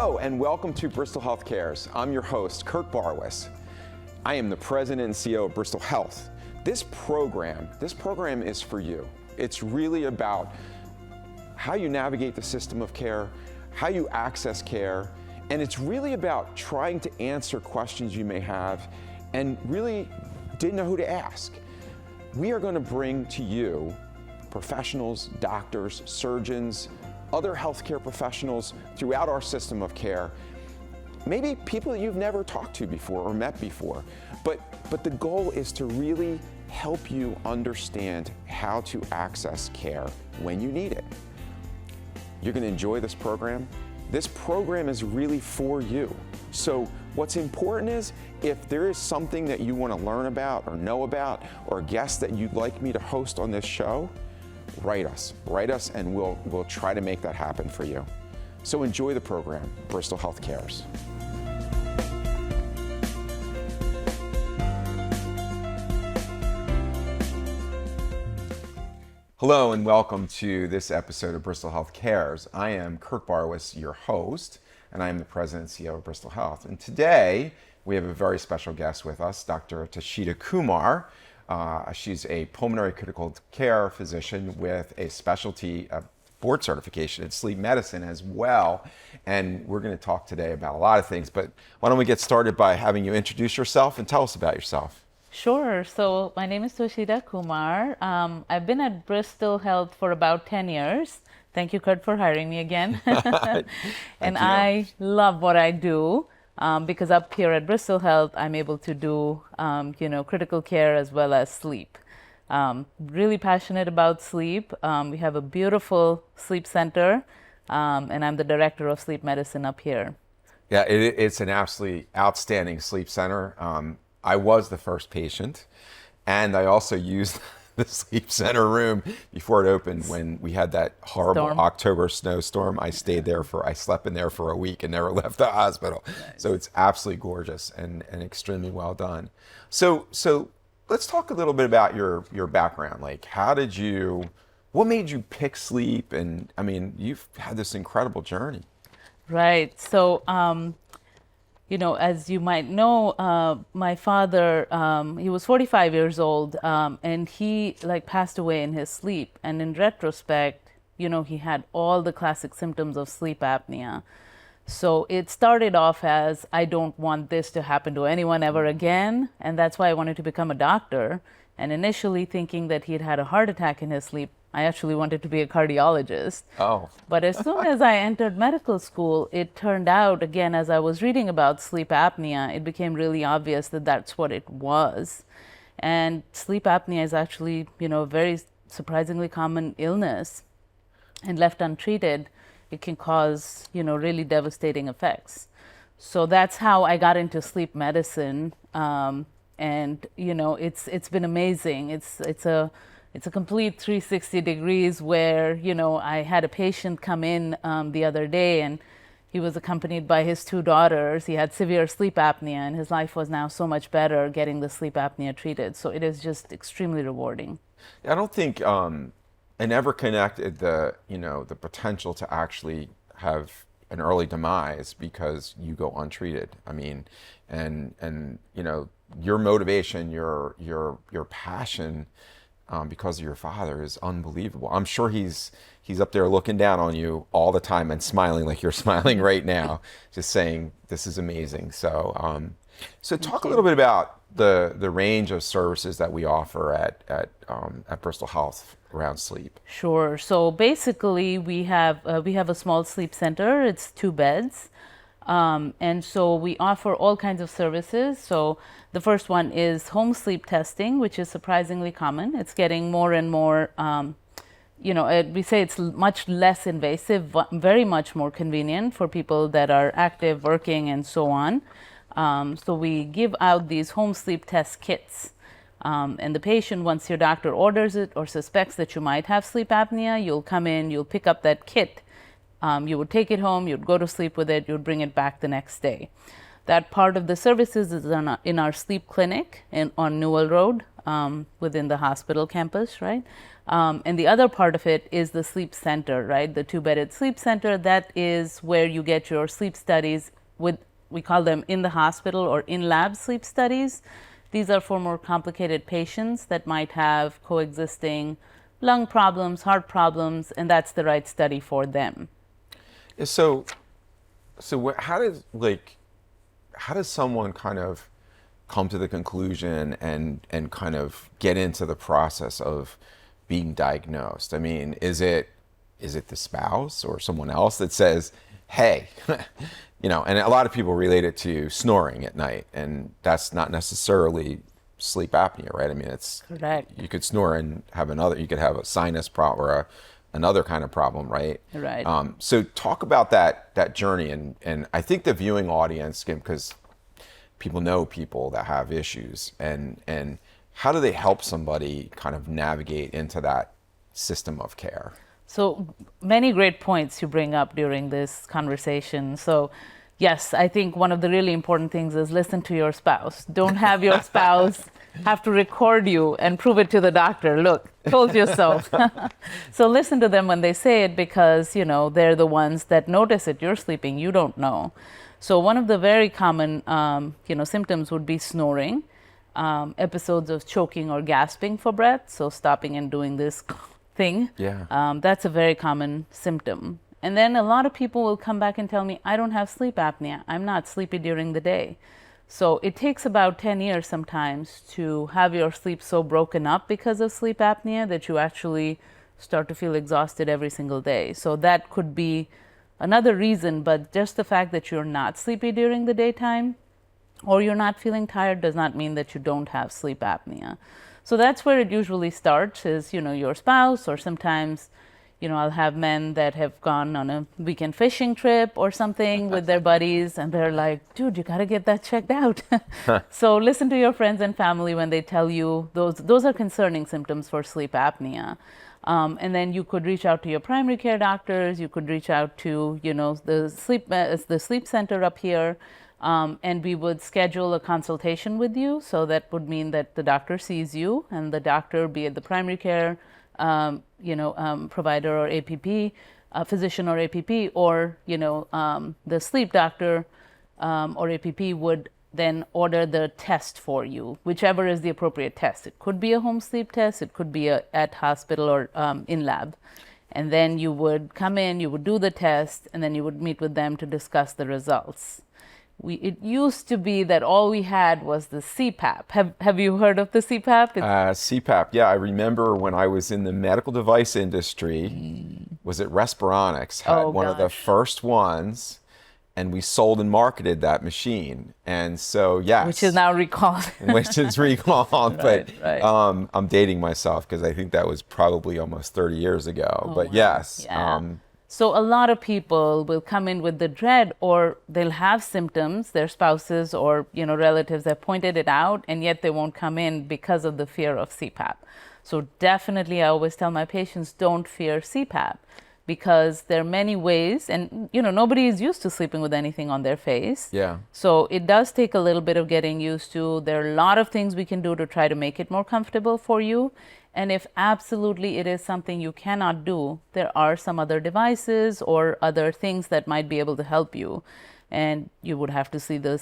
Hello and welcome to Bristol Health Cares. I'm your host, Kirk Barwis. I am the president and CEO of Bristol Health. This program is for you. It's really about how you navigate the system of care, how you access care, and it's really about trying to answer questions you may have and really didn't know who to ask. We are going to bring to you professionals, doctors, surgeons, other healthcare professionals throughout our system of care, maybe people that you've never talked to before or met before, but the goal is to really help you understand how to access care when you need it. You're going to enjoy this program. This program is really for you. So what's important is if there is something that you want to learn about or know about or a guest that you'd like me to host on this show, write us and we'll try to make that happen for you. So enjoy the program, Bristol Health Cares. Hello and welcome to this episode of Bristol Health Cares. I am Kirk Barwis, your host, and I am the president and CEO of Bristol Health. And today we have a very special guest with us, Dr. Toshita Kumar. She's a pulmonary critical care physician with a specialty board certification in sleep medicine as well. And we're going to talk today about a lot of things, but why don't we get started by having you introduce yourself and tell us about yourself. Sure. So my name is Toshita Kumar. I've been at Bristol Health for about 10 years. Thank you, Kurt, for hiring me again. And I love what I do. Because up here at Bristol Health, I'm able to do, critical care as well as sleep. Really passionate about sleep. We have a beautiful sleep center, and I'm the director of sleep medicine up here. Yeah, it's an absolutely outstanding sleep center. I was the first patient, and I also used the sleep center room before it opened when we had that horrible October snowstorm. I slept in there for a week and never left the hospital. Nice. So it's absolutely gorgeous and extremely well done. So let's talk a little bit about your background. Like, what made you pick sleep? And I mean, you've had this incredible journey. Right. So, as you might know, my father, he was 45 years old, and he passed away in his sleep. And in retrospect, he had all the classic symptoms of sleep apnea. So it started off as, I don't want this to happen to anyone ever again. And that's why I wanted to become a doctor. And initially thinking that he had had a heart attack in his sleep, I actually wanted to be a cardiologist. Oh. But as soon as I entered medical school, it turned out, again, as I was reading about sleep apnea, it became really obvious that that's what it was. And sleep apnea is actually, a very surprisingly common illness. And left untreated, it can cause, really devastating effects. So that's how I got into sleep medicine. And, it's been amazing. It's a complete 360 degrees where, I had a patient come in the other day and he was accompanied by his two daughters. He had severe sleep apnea and his life was now so much better getting the sleep apnea treated. So it is just extremely rewarding. I don't think I never connected the potential to actually have an early demise because you go untreated. I mean, and your motivation, your passion, because of your father is unbelievable. I'm sure he's up there looking down on you all the time and smiling like you're smiling right now, just saying this is amazing. So talk a little bit about the range of services that we offer at Bristol Health around sleep. Sure. So basically, we have a small sleep center. It's 2 beds. And so we offer all kinds of services. So the first one is home sleep testing, which is surprisingly common. It's getting more and more, we say it's much less invasive, very much more convenient for people that are active, working, and so on. So we give out these home sleep test kits. And the patient, once your doctor orders it or suspects that you might have sleep apnea, you'll come in, you'll pick up that kit. You would take it home, you'd go to sleep with it, you'd bring it back the next day. That part of the services is in our sleep clinic on Newell Road. within the hospital campus, right? And the other part of it is the sleep center, right? The 2-bedded sleep center, that is where you get your sleep studies with, we call them in the hospital or in-lab sleep studies. These are for more complicated patients that might have coexisting lung problems, heart problems, and that's the right study for them. So how does someone kind of come to the conclusion and kind of get into the process of being diagnosed? I mean, is it the spouse or someone else that says, hey, and a lot of people relate it to snoring at night, and that's not necessarily sleep apnea, right? I mean, it's correct. You could snore and you could have a sinus problem or another kind of problem, right? Right. So talk about that journey, and I think the viewing audience, because people know people that have issues, and how do they help somebody kind of navigate into that system of care? So many great points you bring up during this conversation. So yes, I think one of the really important things is listen to your spouse. Don't have your spouse have to record you and prove it to the doctor. Look, told you so. So listen to them when they say it, because, they're the ones that notice it. You're sleeping, you don't know. So one of the very common, symptoms would be snoring, episodes of choking or gasping for breath. So stopping and doing this thing. Yeah. That's a very common symptom. And then a lot of people will come back and tell me, I don't have sleep apnea. I'm not sleepy during the day. So it takes about 10 years sometimes to have your sleep so broken up because of sleep apnea that you actually start to feel exhausted every single day. So that could be another reason, but just the fact that you're not sleepy during the daytime or you're not feeling tired does not mean that you don't have sleep apnea. So that's where it usually starts is, your spouse, or sometimes I'll have men that have gone on a weekend fishing trip or something with their buddies, and they're like, dude, you got to get that checked out. So listen to your friends and family when they tell you those are concerning symptoms for sleep apnea. And then you could reach out to your primary care doctors. You could reach out to, the sleep center up here. And we would schedule a consultation with you. So that would mean that the doctor sees you, and the doctor, be it the primary care provider or APP, physician or APP, or the sleep doctor or APP would then order the test for you, whichever is the appropriate test. It could be a home sleep test, it could be at hospital or in lab. And then you would come in, you would do the test, and then you would meet with them to discuss the results. It used to be that all we had was the CPAP. Have you heard of the CPAP? CPAP, yeah. I remember when I was in the medical device industry, was it Respironics had one of the first ones, and we sold and marketed that machine. And so, yes. Which is now recalled. Which is recalled, right. I'm dating myself because I think that was probably almost 30 years ago. But yes. Yeah. So a lot of people will come in with the dread, or they'll have symptoms, their spouses or relatives have pointed it out, and yet they won't come in because of the fear of CPAP. So definitely I always tell my patients, don't fear CPAP, because there are many ways, and nobody is used to sleeping with anything on their face. Yeah. So it does take a little bit of getting used to. There are a lot of things we can do to try to make it more comfortable for you. And if absolutely it is something you cannot do, there are some other devices or other things that might be able to help you. And you would have to see the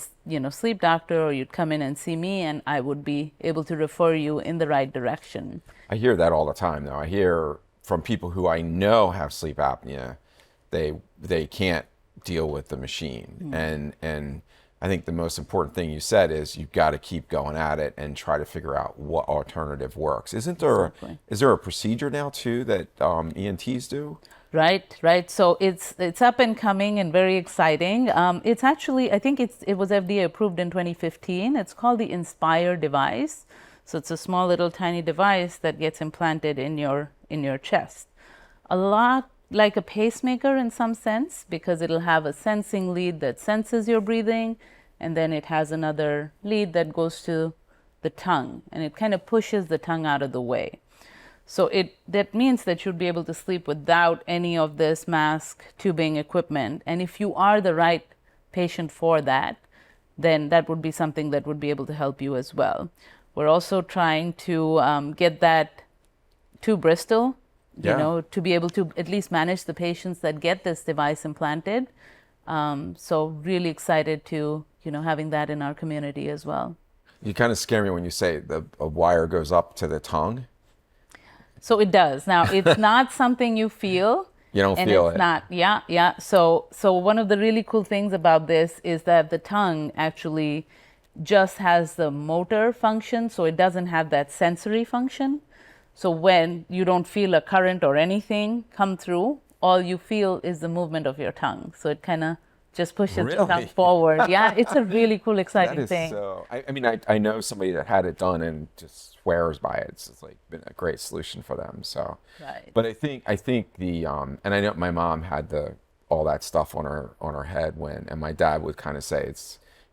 sleep doctor, or you'd come in and see me, and I would be able to refer you in the right direction. I hear that all the time, though. I hear from people who I know have sleep apnea, they can't deal with the machine. And I think the most important thing you said is you've got to keep going at it and try to figure out what alternative works. Is there a procedure now too that ENTs do? Right. So it's up and coming and very exciting. It's actually, I think it was FDA approved in 2015. It's called the Inspire device. So it's a small little tiny device that gets implanted in your chest. A lot like a pacemaker in some sense, because it'll have a sensing lead that senses your breathing, and then it has another lead that goes to the tongue, and it kind of pushes the tongue out of the way. So that means that you'd be able to sleep without any of this mask, tubing equipment. And if you are the right patient for that, then that would be something that would be able to help you as well. We're also trying to get that to Bristol, Yeah. to be able to at least manage the patients that get this device implanted. So really excited to, having that in our community as well. You kind of scare me when you say a wire goes up to the tongue. So it does. Now, it's not something you feel. You don't and feel it's it. not, yeah. So one of the really cool things about this is that the tongue actually just has the motor function, so it doesn't have that sensory function. So when you don't feel a current or anything come through, all you feel is the movement of your tongue. So it kind of just pushes the tongue Really? forward. Yeah, it's a really cool, That exciting is thing. so. I mean, I know somebody that had it done and just swears by it. It's like been a great solution for them. So, Right. but I think the and I know my mom had all that stuff on her head and my dad would kind of say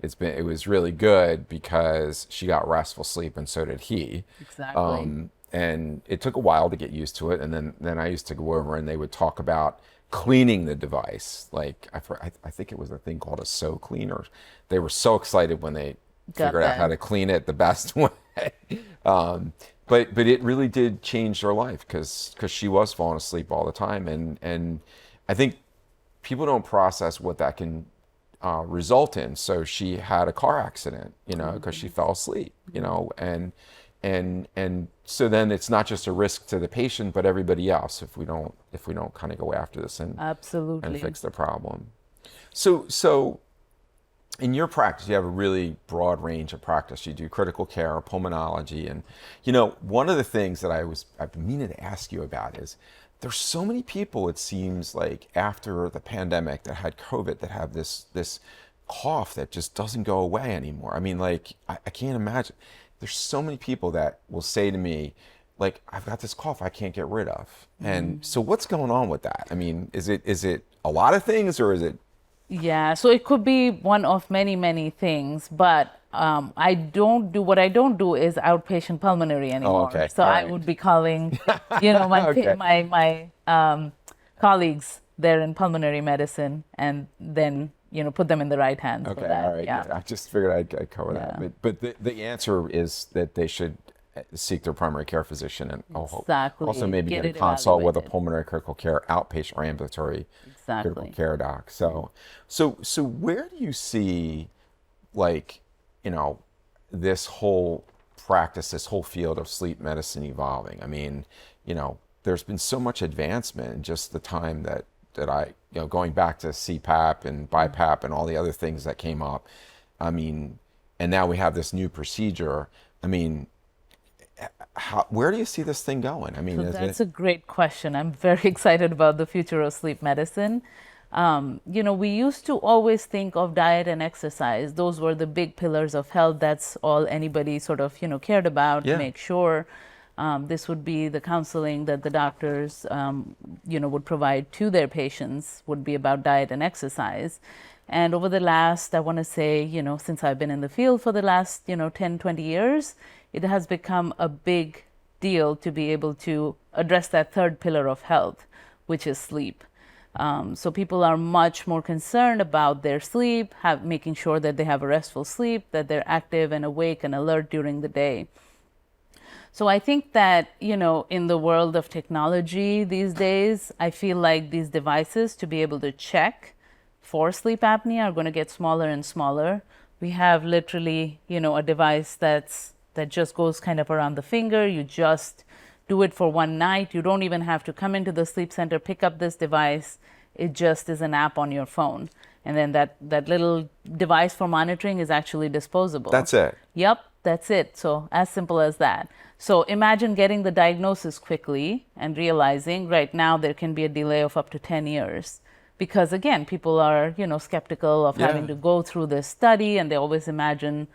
it was really good because she got restful sleep and so did he. Exactly. And it took a while to get used to it. And then I used to go over and they would talk about cleaning the device. Like I think it was a thing called a So Cleaner. They were so excited when they Got figured out that. how to clean it the best way. But it really did change her life because she was falling asleep all the time. And I think people don't process what that can result in. So she had a car accident, because she fell asleep, and so then it's not just a risk to the patient, but everybody else if we don't kind of go after this and Absolutely. fix the problem. So in your practice, you have a really broad range of practice. You do critical care, pulmonology, and one of the things that I've been meaning to ask you about is there's so many people, it seems like, after the pandemic that had COVID that have this cough that just doesn't go away anymore. I mean, like, I can't imagine. There's so many people that will say to me, like, I've got this cough I can't get rid of. And so what's going on with that? I mean, is it a lot of things or is it? Yeah, so it could be one of many, many things, but I don't do what I don't do is outpatient pulmonary anymore. okay. So All I right. would be calling, my Okay. my colleagues there in pulmonary medicine, and then put them in the right hands for Okay, that. all right. Yeah. Good. I just figured I'd cover that. Yeah. But the answer is that they should seek their primary care physician and Exactly. also maybe Get get a it consult with a evaluated. pulmonary critical care outpatient or ambulatory critical Exactly. care doc. So where do you see, like, this whole practice, this whole field of sleep medicine evolving? I mean, there's been so much advancement in just the time that I, going back to CPAP and BiPAP and all the other things that came up. I mean, and now we have this new procedure. I mean, where do you see this thing going? I mean, So that's a great question. I'm very excited about the future of sleep medicine. We used to always think of diet and exercise. Those were the big pillars of health. That's all anybody sort of, cared about to Yeah. make sure this would be the counseling that the doctors, would provide to their patients would be about diet and exercise. And over the last, I want to say, since I've been in the field for the last, 10, 20 years, it has become a big deal to be able to address that third pillar of health, which is sleep. So people are much more concerned about their sleep, making sure that they have a restful sleep, that they're active and awake and alert during the day. So I think that, in the world of technology these days, I feel like these devices to be able to check for sleep apnea are going to get smaller and smaller. We have literally, a device that just goes kind of around the finger. You just do it for one night. You don't even have to come into the sleep center, pick up this device. It just is an app on your phone. And then that little device for monitoring is actually disposable. That's it. Yep, that's it. So as simple as that. So imagine getting the diagnosis quickly and realizing right now there can be a delay of up to 10 years. Because again, people are, skeptical of having to go through this study, and they always imagine,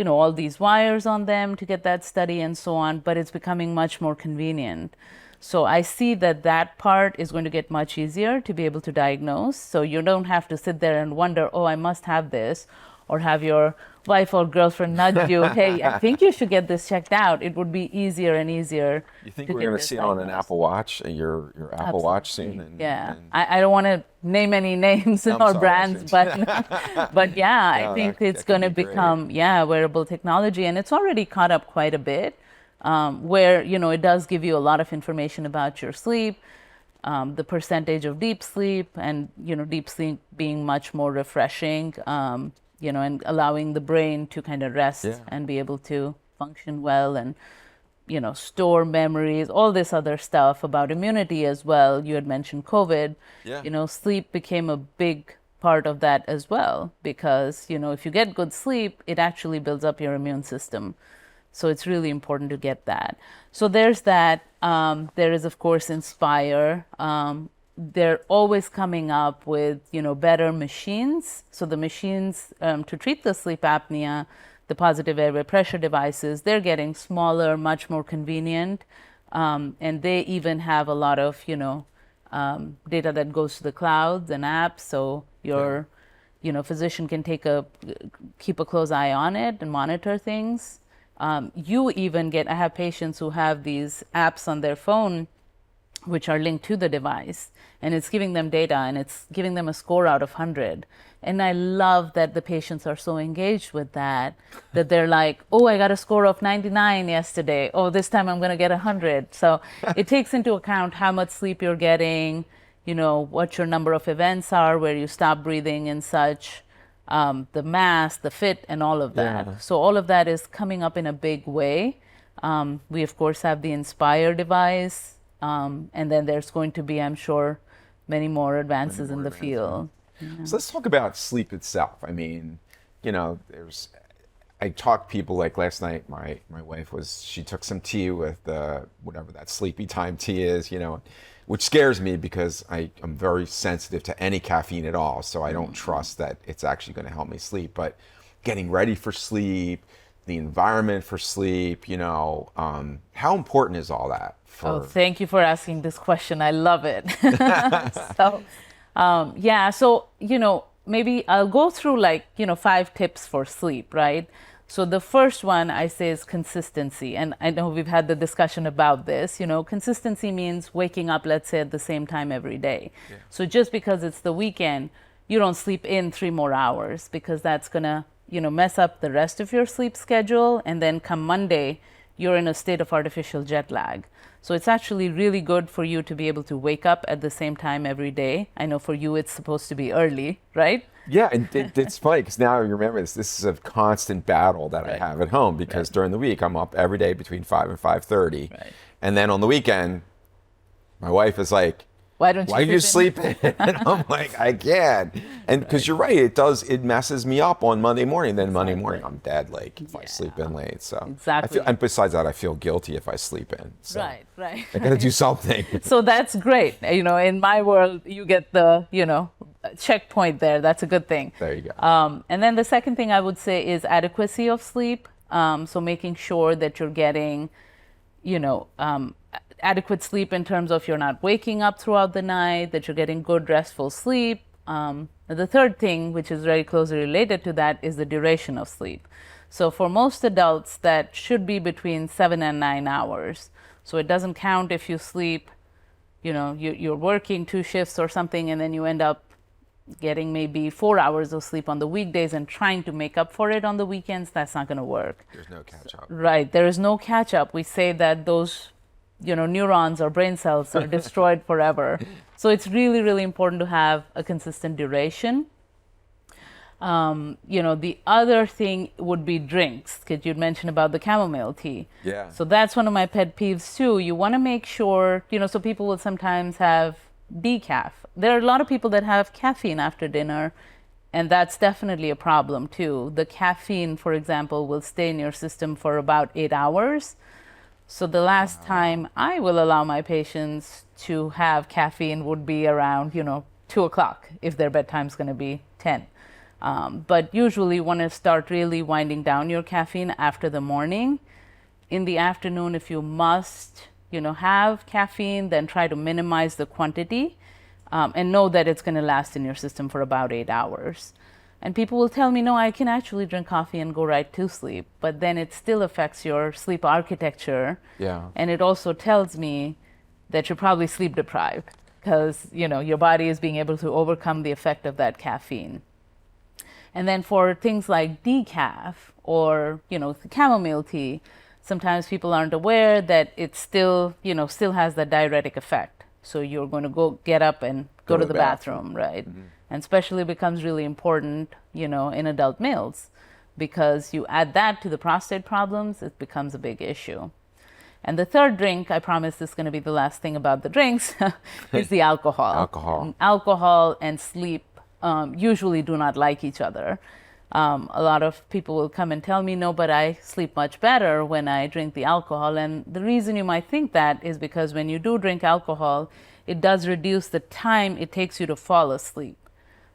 all these wires on them to get that study and so on, but it's becoming much more convenient. So I see that part is going to get much easier to be able to diagnose. So you don't have to sit there and wonder, oh, I must have this, or have your wife or girlfriend nudge you, hey, I think you should get this checked out. It would be easier and easier. You think to we're get going to this see it on an diagnosed. Apple Watch, your Apple Watch soon? Yeah, I don't want to name any names I'm or sorry, brands, but yeah, No, I think that it's could going to be great. become wearable technology, and it's already caught up quite a bit. Where it does give you a lot of information about your sleep, the percentage of deep sleep, and deep sleep being much more refreshing, and allowing the brain to kind of rest Yeah. and be able to function well and store memories, all this other stuff about immunity as well. You had mentioned COVID. Yeah. Sleep became a big part of that as well because, if you get good sleep, it actually builds up your immune system. So it's really important to get that. So there's that. There is, of course, Inspire. They're always coming up with, better machines. So the machines to treat the sleep apnea, the positive airway pressure devices, they're getting smaller, much more convenient. And they even have a lot of, data that goes to the clouds and apps. So your, physician can keep a close eye on it and monitor things. You even I have patients who have these apps on their phone which are linked to the device, and it's giving them data and it's giving them a score out of 100. And I love that the patients are so engaged with that they're like, oh, I got a score of 99 yesterday. Oh, this time I'm going to get 100. So it takes into account how much sleep you're getting, what your number of events are, where you stop breathing and such. The mass, the fit, and all of that. Yeah. So all of that is coming up in a big way. We, of course, have the Inspire device. And then there's going to be, I'm sure, many more advances in the field. So let's talk about sleep itself. I mean, I talked to people like last night. My wife she took some tea with whatever that sleepy time tea is, which scares me because I'm very sensitive to any caffeine at all. So I don't trust that it's actually going to help me sleep. But getting ready for sleep, the environment for sleep, how important is all that? Thank you for asking this question. I love it. So, maybe I'll go through 5 tips for sleep, right? So the first one I say is consistency. And I know we've had the discussion about this. Consistency means waking up, let's say, at the same time every day. Yeah. So just because it's the weekend, you don't sleep in 3 more hours because that's going to, mess up the rest of your sleep schedule. And then come Monday, you're in a state of artificial jet lag. So it's actually really good for you to be able to wake up at the same time every day. I know for you it's supposed to be early, right? Yeah, and it's funny because now you remember this is a constant battle that I have at home because during the week I'm up every day between 5 and 5:30. Right. And then on the weekend, my wife is like, why you sleep in? And I'm like, I can't. And because you're right, it messes me up on Monday morning. Then Monday morning, I'm dead late if I sleep in late. So Exactly. and besides that, I feel guilty if I sleep in. So Right. I got to do something. So that's great. In my world, you get the, checkpoint there. That's a good thing. There you go. And then the second thing I would say is adequacy of sleep. So making sure that you're getting, adequate sleep in terms of you're not waking up throughout the night, that you're getting good restful sleep. The third thing, which is very closely related to that, is the duration of sleep. So for most adults, that should be between 7 and 9 hours. So it doesn't count if you sleep, you're working 2 shifts or something, and then you end up getting maybe 4 hours of sleep on the weekdays and trying to make up for it on the weekends. That's not going to work. There's no catch up. Right. There is no catch up. We say that those neurons or brain cells are destroyed forever. So it's really, really important to have a consistent duration. The other thing would be drinks, because you'd mentioned about the chamomile tea. Yeah. So that's one of my pet peeves too. You want to make sure, so people will sometimes have decaf. There are a lot of people that have caffeine after dinner, and that's definitely a problem too. The caffeine, for example, will stay in your system for about 8 hours. So the last time I will allow my patients to have caffeine would be around, 2 o'clock if their bedtime's going to be 10. But usually you want to start really winding down your caffeine after the morning. In the afternoon, if you must, have caffeine, then try to minimize the quantity and know that it's going to last in your system for about 8 hours. And people will tell me, no, I can actually drink coffee and go right to sleep, but then it still affects your sleep architecture. Yeah. And it also tells me that you're probably sleep deprived because, your body is being able to overcome the effect of that caffeine. And then for things like decaf or, chamomile tea, sometimes people aren't aware that it still has that diuretic effect. So you're going to get up and go to the bathroom, right? Mm-hmm. And especially becomes really important, in adult males, because you add that to the prostate problems, it becomes a big issue. And the third drink, I promise this is going to be the last thing about the drinks, is the alcohol. Alcohol and sleep usually do not like each other. A lot of people will come and tell me, no, but I sleep much better when I drink the alcohol. And the reason you might think that is because when you do drink alcohol, it does reduce the time it takes you to fall asleep.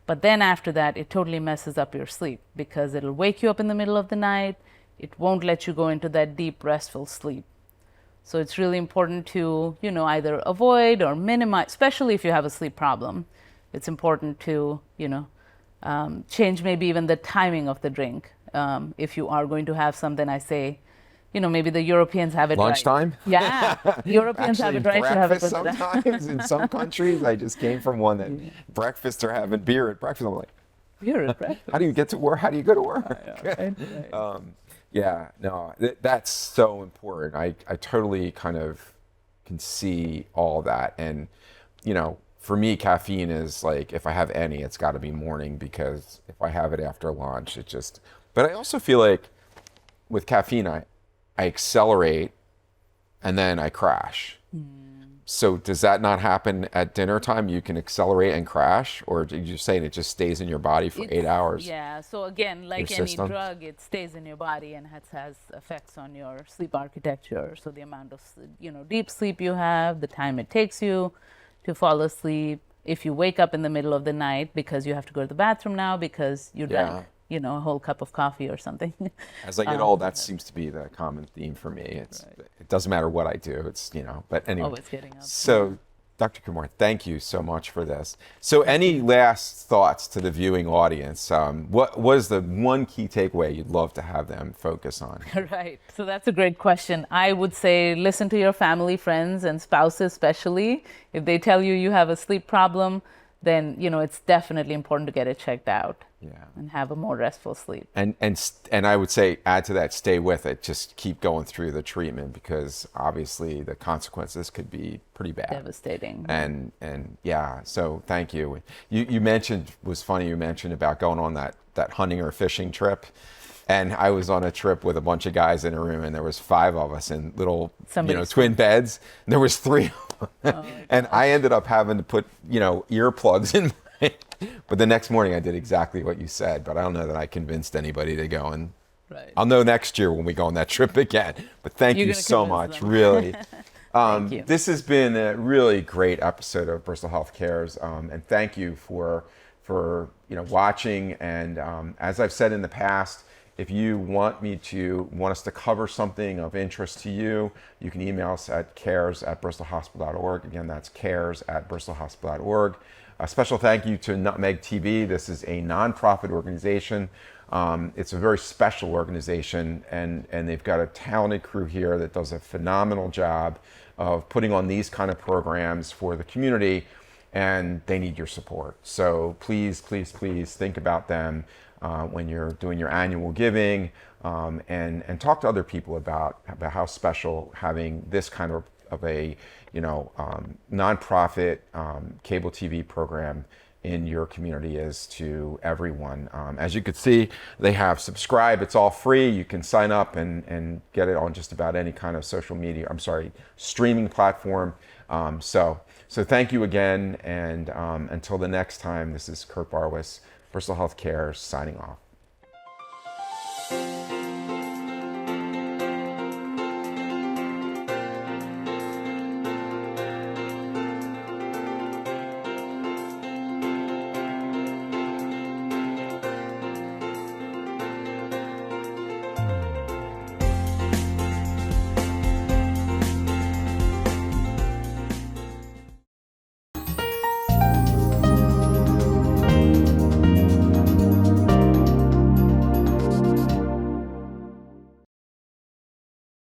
But then after that, it totally messes up your sleep because it'll wake you up in the middle of the night. It won't let you go into that deep, restful sleep. So it's really important to, either avoid or minimize, especially if you have a sleep problem. It's important to, change maybe even the timing of the drink. If you are going to have something, I say, maybe the Europeans have it lunchtime? Right. Yeah, Europeans have it right. Breakfast sometimes in some countries. I just came from one that breakfast they're having beer at breakfast. I'm like, beer at breakfast? How do you get to work? How do you go to work? Right. That's so important. I totally kind of can see all that. And, for me, caffeine is like, if I have any, it's got to be morning, because if I have it after lunch, but I also feel like with caffeine, I accelerate and then I crash. So does that not happen at dinner time? You can accelerate and crash, or are you saying it just stays in your body for 8 hours? Yeah, so again, like any drug, it stays in your body and has effects on your sleep architecture. So the amount of, deep sleep you have, the time it takes you to fall asleep, if you wake up in the middle of the night because you have to go to the bathroom now because you drank a whole cup of coffee or something. As I get old, that seems to be the common theme for me. It doesn't matter what I do. It's, but anyway. Always getting up. So, Dr. Kumar, thank you so much for this. So any last thoughts to the viewing audience? What was the one key takeaway you'd love to have them focus on? Right. So that's a great question. I would say listen to your family, friends, and spouses especially. If they tell you have a sleep problem, then, it's definitely important to get it checked out. Yeah. And have a more restful sleep. And I would say add to that, stay with it. Just keep going through the treatment, because obviously the consequences could be pretty bad. Devastating. And yeah, so thank you. You mentioned, was funny, you mentioned about going on that hunting or fishing trip. And I was on a trip with a bunch of guys in a room, and there was 5 of us in little, twin beds. And there was 3 of them. And I ended up having to put, earplugs in my, but the next morning I did exactly what you said, but I don't know that I convinced anybody to go, and I'll know next year when we go on that trip again. But thank you so much, really. Thank you. This has been a really great episode of Bristol Health Cares, and thank you for watching. And as I've said in the past, if you want us to cover something of interest to you, you can email us at cares@bristolhospital.org. Again, that's cares@bristolhospital.org. A special thank you to Nutmeg TV. This is a nonprofit organization. It's a very special organization, and they've got a talented crew here that does a phenomenal job of putting on these kind of programs for the community, and they need your support. So please, please, please think about them when you're doing your annual giving, and talk to other people about how special having this kind of a nonprofit cable TV program in your community is to everyone. As you can see, they have subscribe. It's all free. You can sign up and get it on just about any kind of streaming platform. So thank you again, and until the next time, this is Kurt Barwis, Bristol Health Cares, signing off.